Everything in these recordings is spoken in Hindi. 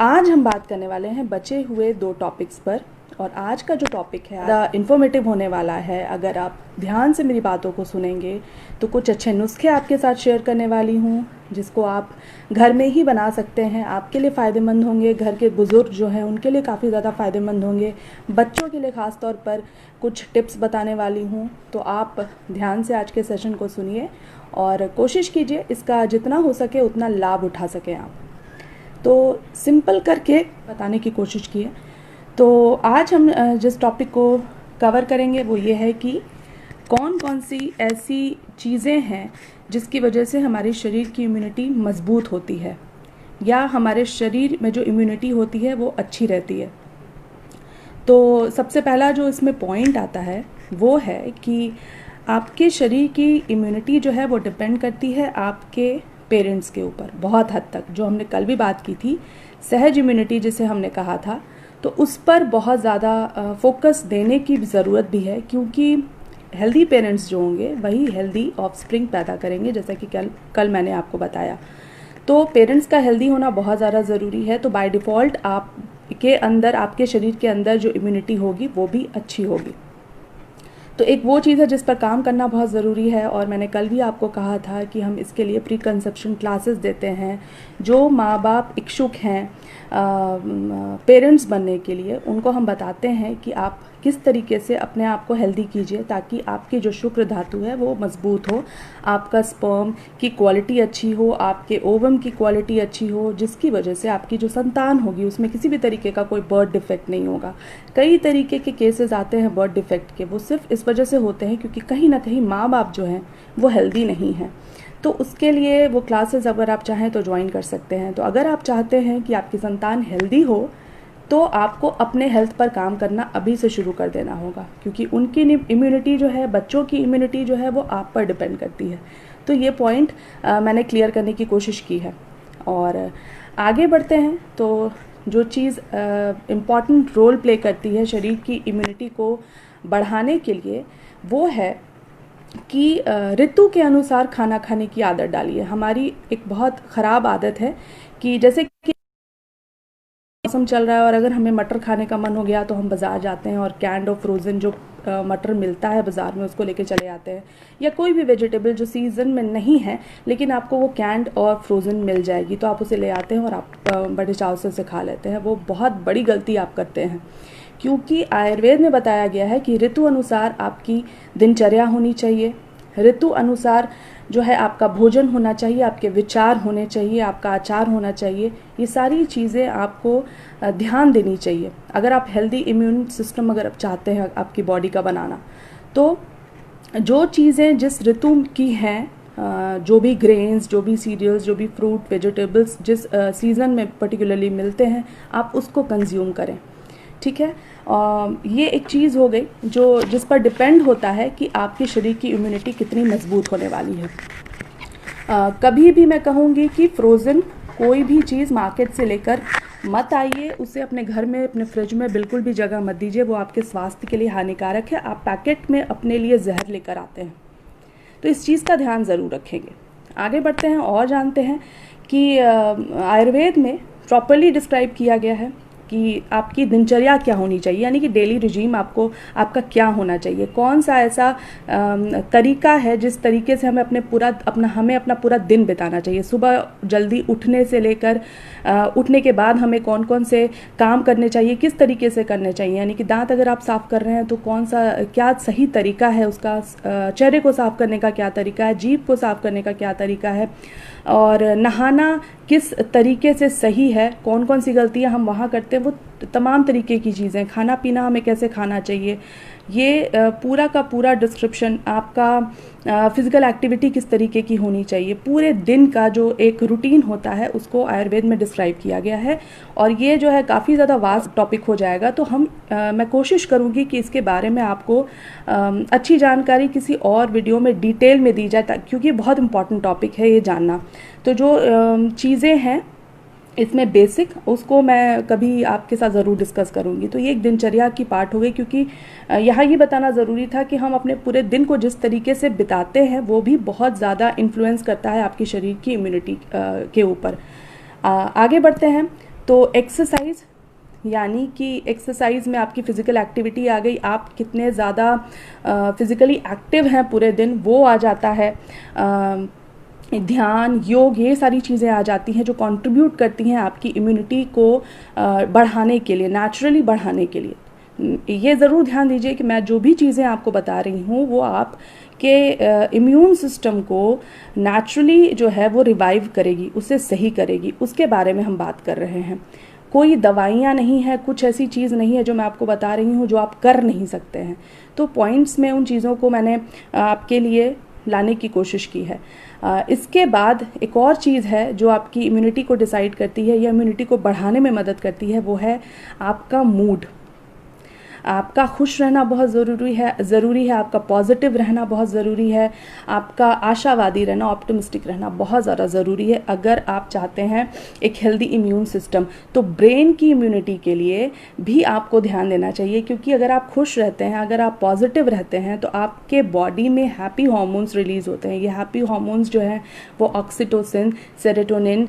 आज हम बात करने वाले हैं बचे हुए 2 टॉपिक्स पर। और आज का जो टॉपिक है ज़्यादा इन्फॉर्मेटिव होने वाला है। अगर आप ध्यान से मेरी बातों को सुनेंगे तो कुछ अच्छे नुस्खे आपके साथ शेयर करने वाली हूँ, जिसको आप घर में ही बना सकते हैं। आपके लिए फ़ायदेमंद होंगे, घर के बुज़ुर्ग जो हैं उनके लिए काफ़ी ज़्यादा फ़ायदेमंद होंगे, बच्चों के लिए ख़ास तौर पर कुछ टिप्स बताने वाली हूँ। तो आप ध्यान से आज के सेशन को सुनिए और कोशिश कीजिए इसका जितना हो सके उतना लाभ उठा सकें आप। तो सिंपल करके बताने की कोशिश की है। तो आज हम जिस टॉपिक को कवर करेंगे वो ये है कि कौन कौन सी ऐसी चीज़ें हैं जिसकी वजह से हमारे शरीर की इम्यूनिटी मज़बूत होती है या हमारे शरीर में जो इम्यूनिटी होती है वो अच्छी रहती है। तो सबसे पहला जो इसमें पॉइंट आता है वो है कि आपके शरीर की इम्यूनिटी जो है वो डिपेंड करती है आपके पेरेंट्स के ऊपर बहुत हद तक। जो हमने कल भी बात की थी सहज इम्यूनिटी जिसे हमने कहा था, तो उस पर बहुत ज़्यादा फोकस देने की ज़रूरत भी है, क्योंकि हेल्दी पेरेंट्स जो होंगे वही हेल्दी ऑफस्प्रिंग पैदा करेंगे, जैसा कि कल मैंने आपको बताया। तो पेरेंट्स का हेल्दी होना बहुत ज़्यादा ज़रूरी है। तो बाय डिफ़ॉल्ट आपके अंदर, आपके शरीर के अंदर जो इम्यूनिटी होगी वो भी अच्छी होगी। तो एक वो चीज़ है जिस पर काम करना बहुत ज़रूरी है। और मैंने कल भी आपको कहा था कि हम इसके लिए प्री कंसेप्शन क्लासेस देते हैं। जो माँ बाप इच्छुक हैं पेरेंट्स बनने के लिए, उनको हम बताते हैं कि आप किस तरीके से अपने आप को हेल्दी कीजिए ताकि आपकी जो शुक्र धातु है वो मज़बूत हो, आपका स्पर्म की क्वालिटी अच्छी हो, आपके ओवम की क्वालिटी अच्छी हो, जिसकी वजह से आपकी जो संतान होगी उसमें किसी भी तरीके का कोई बर्थ डिफेक्ट नहीं होगा। कई तरीके के केसेस आते हैं बर्थ डिफेक्ट के, वो सिर्फ इस वजह से होते हैं क्योंकि कहीं ना कहीं माँ बाप जो हैं वो हेल्दी नहीं हैं। तो उसके लिए वो क्लासेस अगर आप चाहें तो ज्वाइन कर सकते हैं। तो अगर आप चाहते हैं कि आपकी संतान हेल्दी हो तो आपको अपने हेल्थ पर काम करना अभी से शुरू कर देना होगा, क्योंकि उनकी इम्यूनिटी जो है, बच्चों की इम्यूनिटी जो है वो आप पर डिपेंड करती है। तो ये पॉइंट मैंने क्लियर करने की कोशिश की है। और आगे बढ़ते हैं तो जो चीज़ इम्पॉर्टेंट रोल प्ले करती है शरीर की इम्यूनिटी को बढ़ाने के लिए वो है कि ऋतु के अनुसार खाना खाने की आदत डालिए। हमारी एक बहुत ख़राब आदत है कि जैसे कि मौसम चल रहा है और अगर हमें मटर खाने का मन हो गया तो हम बाज़ार जाते हैं और कैंड और फ्रोज़न जो मटर मिलता है बाज़ार में उसको लेके चले आते हैं, या कोई भी वेजिटेबल जो सीज़न में नहीं है लेकिन आपको वो कैंड और फ्रोज़न मिल जाएगी तो आप उसे ले आते हैं और आप बड़े चाव से उसे खा लेते हैं। वो बहुत बड़ी गलती आप करते हैं, क्योंकि आयुर्वेद में बताया गया है कि ऋतु अनुसार आपकी दिनचर्या होनी चाहिए, ऋतु अनुसार जो है आपका भोजन होना चाहिए, आपके विचार होने चाहिए, आपका आचार होना चाहिए। ये सारी चीज़ें आपको ध्यान देनी चाहिए अगर आप हेल्दी इम्यून सिस्टम अगर आप चाहते हैं आपकी बॉडी का बनाना। तो जो चीज़ें जिस ऋतु की हैं, जो भी ग्रेन्स, जो भी सीरियल्स, जो भी फ्रूट वेजिटेबल्स जिस सीज़न में पर्टिकुलरली मिलते हैं आप उसको कंज्यूम करें, ठीक है। ये एक चीज़ हो गई जो जिस पर डिपेंड होता है कि आपके शरीर की इम्यूनिटी कितनी मजबूत होने वाली है। कभी भी मैं कहूँगी कि फ्रोज़न कोई भी चीज़ मार्केट से लेकर मत आइए, उसे अपने घर में अपने फ्रिज में बिल्कुल भी जगह मत दीजिए, वो आपके स्वास्थ्य के लिए हानिकारक है। आप पैकेट में अपने लिए जहर लेकर आते हैं, तो इस चीज़ का ध्यान ज़रूर रखेंगे। आगे बढ़ते हैं और जानते हैं कि आयुर्वेद में प्रॉपरली डिस्क्राइब किया गया है कि आपकी दिनचर्या क्या होनी चाहिए, यानी कि डेली रिजीम आपका क्या होना चाहिए, कौन सा ऐसा तरीका है जिस तरीके से हमें अपना पूरा दिन बिताना चाहिए। सुबह जल्दी उठने से लेकर उठने के बाद हमें कौन कौन से काम करने चाहिए, किस तरीके से करने चाहिए, यानी कि दांत अगर आप साफ़ कर रहे हैं तो क्या सही तरीका है उसका, चेहरे को साफ़ करने का क्या तरीका है, जीभ को साफ़ करने का क्या तरीका है, और नहाना किस तरीके से सही है, कौन कौन सी गलतियां हम वहाँ करते हैं, वो तमाम तरीके की चीज़ें, खाना पीना हमें कैसे खाना चाहिए, ये पूरा का पूरा डिस्क्रिप्शन, आपका फिज़िकल एक्टिविटी किस तरीके की होनी चाहिए, पूरे दिन का जो एक रूटीन होता है उसको आयुर्वेद में डिस्क्राइब किया गया है। और ये जो है काफ़ी ज़्यादा वास्ट टॉपिक हो जाएगा, तो मैं कोशिश करूँगी कि इसके बारे में आपको अच्छी जानकारी किसी और वीडियो में डिटेल में दी जाए, क्योंकि बहुत इंपॉर्टेंट टॉपिक है ये जानना। तो जो चीज़ें हैं इसमें बेसिक, उसको मैं कभी आपके साथ ज़रूर डिस्कस करूँगी। तो ये एक दिनचर्या की पार्ट हो गई, क्योंकि यहाँ ये बताना ज़रूरी था कि हम अपने पूरे दिन को जिस तरीके से बिताते हैं वो भी बहुत ज़्यादा इन्फ्लुएंस करता है आपके शरीर की इम्यूनिटी के ऊपर। आगे बढ़ते हैं तो एक्सरसाइज, यानी कि एक्सरसाइज में आपकी फ़िज़िकल एक्टिविटी आ गई, आप कितने ज़्यादा फिज़िकली एक्टिव हैं पूरे दिन वो आ जाता है। ध्यान, योग, ये सारी चीज़ें आ जाती हैं जो कंट्रीब्यूट करती हैं आपकी इम्यूनिटी को बढ़ाने के लिए, नेचुरली बढ़ाने के लिए। ये ज़रूर ध्यान दीजिए कि मैं जो भी चीज़ें आपको बता रही हूँ वो आपके इम्यून सिस्टम को नेचुरली जो है वो रिवाइव करेगी, उसे सही करेगी, उसके बारे में हम बात कर रहे हैं। कोई दवाइयाँ नहीं है, कुछ ऐसी चीज़ नहीं है जो मैं आपको बता रही हूँ जो आप कर नहीं सकते हैं। तो पॉइंट्स में उन चीज़ों को मैंने आपके लिए लाने की कोशिश की है। इसके बाद एक और चीज़ है जो आपकी इम्यूनिटी को डिसाइड करती है या इम्यूनिटी को बढ़ाने में मदद करती है, वो है आपका मूड। आपका खुश रहना बहुत ज़रूरी है, आपका पॉजिटिव रहना बहुत ज़रूरी है, आपका आशावादी रहना, ऑप्टिमिस्टिक रहना बहुत ज़्यादा ज़रूरी है अगर आप चाहते हैं एक हेल्दी इम्यून सिस्टम। तो ब्रेन की इम्यूनिटी के लिए भी आपको ध्यान देना चाहिए, क्योंकि अगर आप खुश रहते हैं, अगर आप पॉजिटिव रहते हैं तो आपके बॉडी में हैप्पी हार्मोन्स रिलीज़ होते हैं। ये हैप्पी हार्मोन्स जो हैं वो ऑक्सीटोसिन, सेरोटोनिन,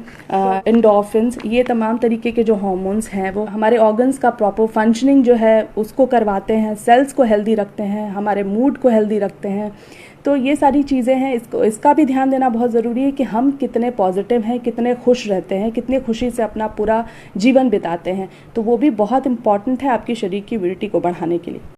एंडोर्फिन्स, ये तमाम तरीके के जो हार्मोन्स हैं वो हमारे ऑर्गन्स का प्रॉपर फंक्शनिंग जो है उसको करवाते हैं, सेल्स को हेल्दी रखते हैं, हमारे मूड को हेल्दी रखते हैं। तो ये सारी चीज़ें हैं, इसका भी ध्यान देना बहुत ज़रूरी है कि हम कितने पॉजिटिव हैं, कितने खुश रहते हैं, कितने खुशी से अपना पूरा जीवन बिताते हैं। तो वो भी बहुत इम्पॉर्टेंट है आपके शरीर की इम्यूनिटी को बढ़ाने के लिए।